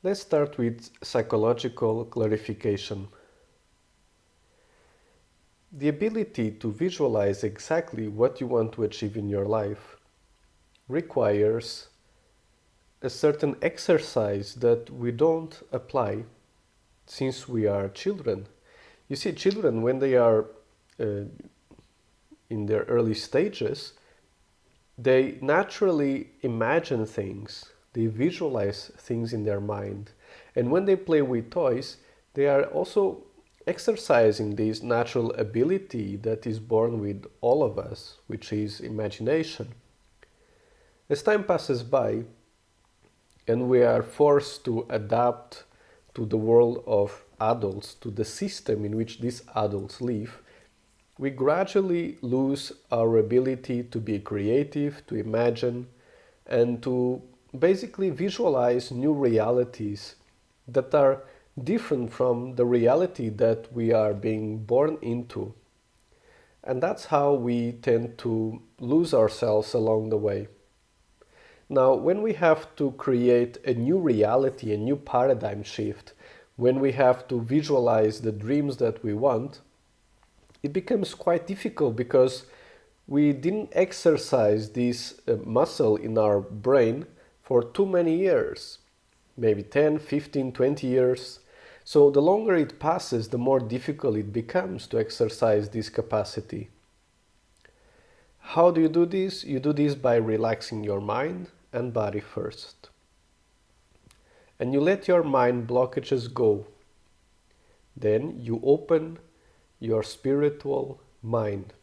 Let's start with psychological clarification. The ability to visualize exactly what you want to achieve in your life requires a certain exercise that we don't apply since we are children. You see, children, when they are uh, in their early stages, they naturally imagine things, they visualize things in their mind. And when they play with toys, they are also exercising this natural ability that is born with all of us, which is imagination. As time passes by and we are forced to adapt to the world of adults, to the system in which these adults live, we gradually lose our ability to be creative, to imagine, and to basically visualize new realities that are different from the reality that we are being born into. And that's how we tend to lose ourselves along the way. Now, when we have to create a new reality, a new paradigm shift, when we have to visualize the dreams that we want, it becomes quite difficult because we didn't exercise this muscle in our brain for too many years, maybe 10, 15, 20 years. So the longer it passes, the more difficult it becomes to exercise this capacity. How do you do this? You do this by relaxing your mind and body first. And you let your mind blockages go. Then you open your spiritual mind.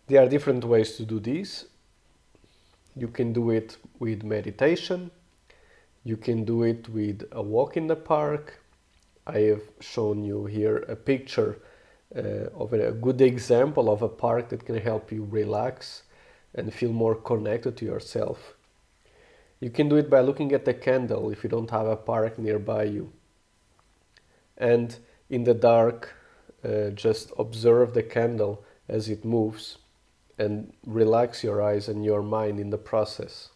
There are different ways to do this. You can do it with meditation. You can do it with a walk in the park. I have shown you here a picture of a good example of a park that can help you relax and feel more connected to yourself. You can do it by looking at a candle if you don't have a park nearby you. And in the dark, just observe the candle as it moves and relax your eyes and your mind in the process.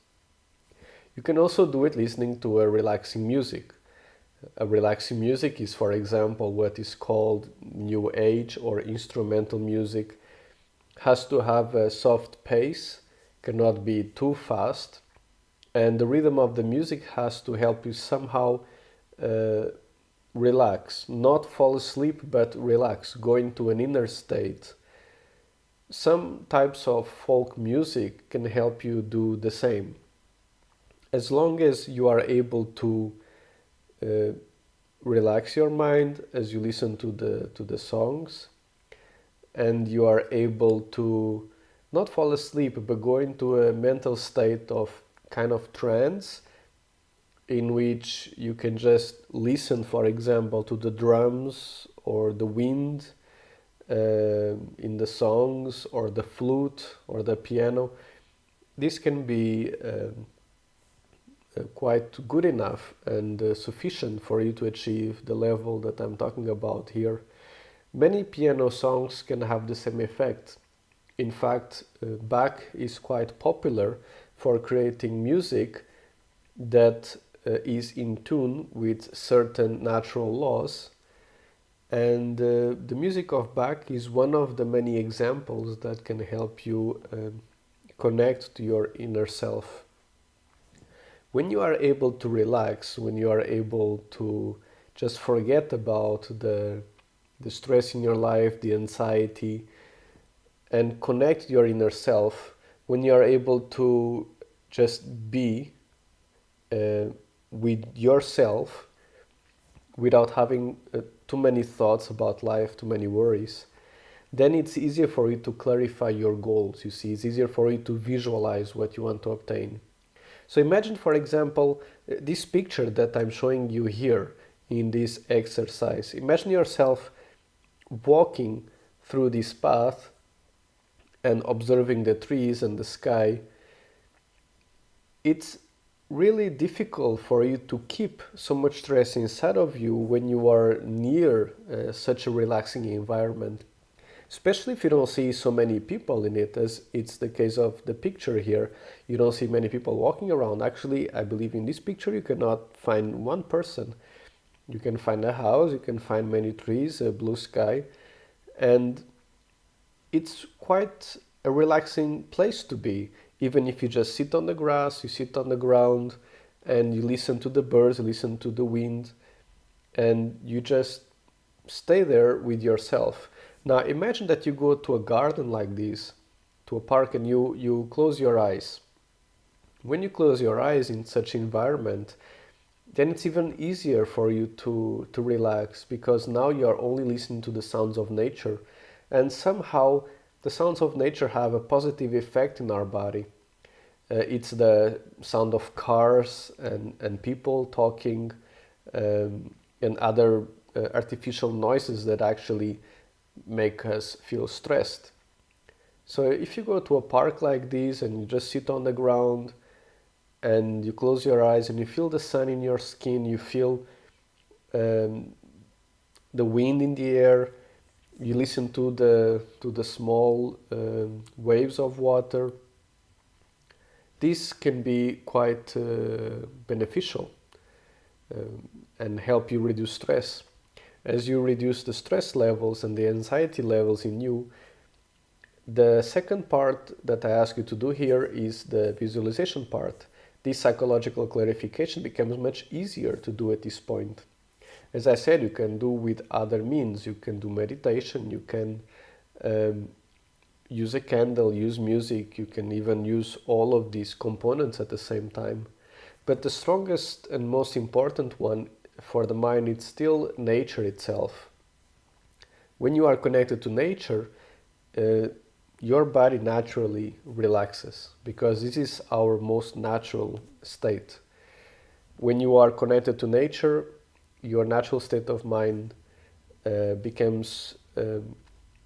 You can also do it listening to a relaxing music. A relaxing music is, for example, what is called New Age or instrumental music. Has to have a soft pace, cannot be too fast, and the rhythm of the music has to help you somehow relax, not fall asleep, but relax, go into an inner state. Some types of folk music can help you do the same. As long as you are able to relax your mind as you listen to the songs, and you are able to not fall asleep but go into a mental state of kind of trance in which you can just listen, for example, to the drums or the wind in the songs, or the flute or the piano. This can be quite good enough and sufficient for you to achieve the level that I'm talking about here. Many piano songs can have the same effect. In fact, Bach is quite popular for creating music that is in tune with certain natural laws. And the music of Bach is one of the many examples that can help you connect to your inner self. When you are able to relax, when you are able to just forget about the stress in your life, the anxiety, and connect your inner self, when you are able to just be with yourself without having too many thoughts about life, too many worries, then it's easier for you to clarify your goals. You see, it's easier for you to visualize what you want to obtain. So imagine, for example, this picture that I'm showing you here in this exercise. Imagine yourself walking through this path and observing the trees and the sky. It's really difficult for you to keep so much stress inside of you when you are near such a relaxing environment. Especially if you don't see so many people in it, as it's the case of the picture here. You don't see many people walking around. Actually, I believe in this picture you cannot find one person. You can find a house, you can find many trees, a blue sky, and it's quite a relaxing place to be. Even if you just sit on the grass, you sit on the ground, and you listen to the birds, you listen to the wind, and you just stay there with yourself. Now imagine that you go to a garden like this, to a park, and you close your eyes. When you close your eyes in such environment, then it's even easier for you to relax, because now you're only listening to the sounds of nature, and somehow the sounds of nature have a positive effect in our body. It's the sound of cars and people talking, and other artificial noises that actually make us feel stressed. So if you go to a park like this and you just sit on the ground and you close your eyes and you feel the sun in your skin, you feel um, the wind in the air, you listen to the small waves of water, this can be quite beneficial, and help you reduce stress. As you reduce the stress levels and the anxiety levels in you, the second part that I ask you to do here is the visualization part. This psychological clarification becomes much easier to do at this point. As I said, you can do with other means. You can do meditation, you can use a candle, use music, you can even use all of these components at the same time. But the strongest and most important one for the mind is still nature itself. When you are connected to nature, your body naturally relaxes, because this is our most natural state. When you are connected to nature, your natural state of mind becomes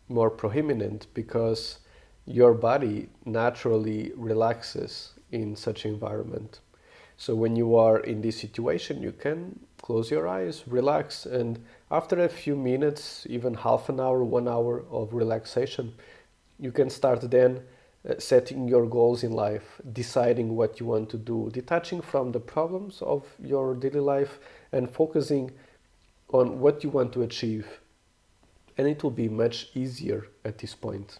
more prominent, because your body naturally relaxes in such environment. So when you are in this situation, you can close your eyes, relax, and after a few minutes, even half an hour, 1 hour of relaxation, you can start then setting your goals in life, deciding what you want to do, detaching from the problems of your daily life and focusing on what you want to achieve. And it will be much easier at this point.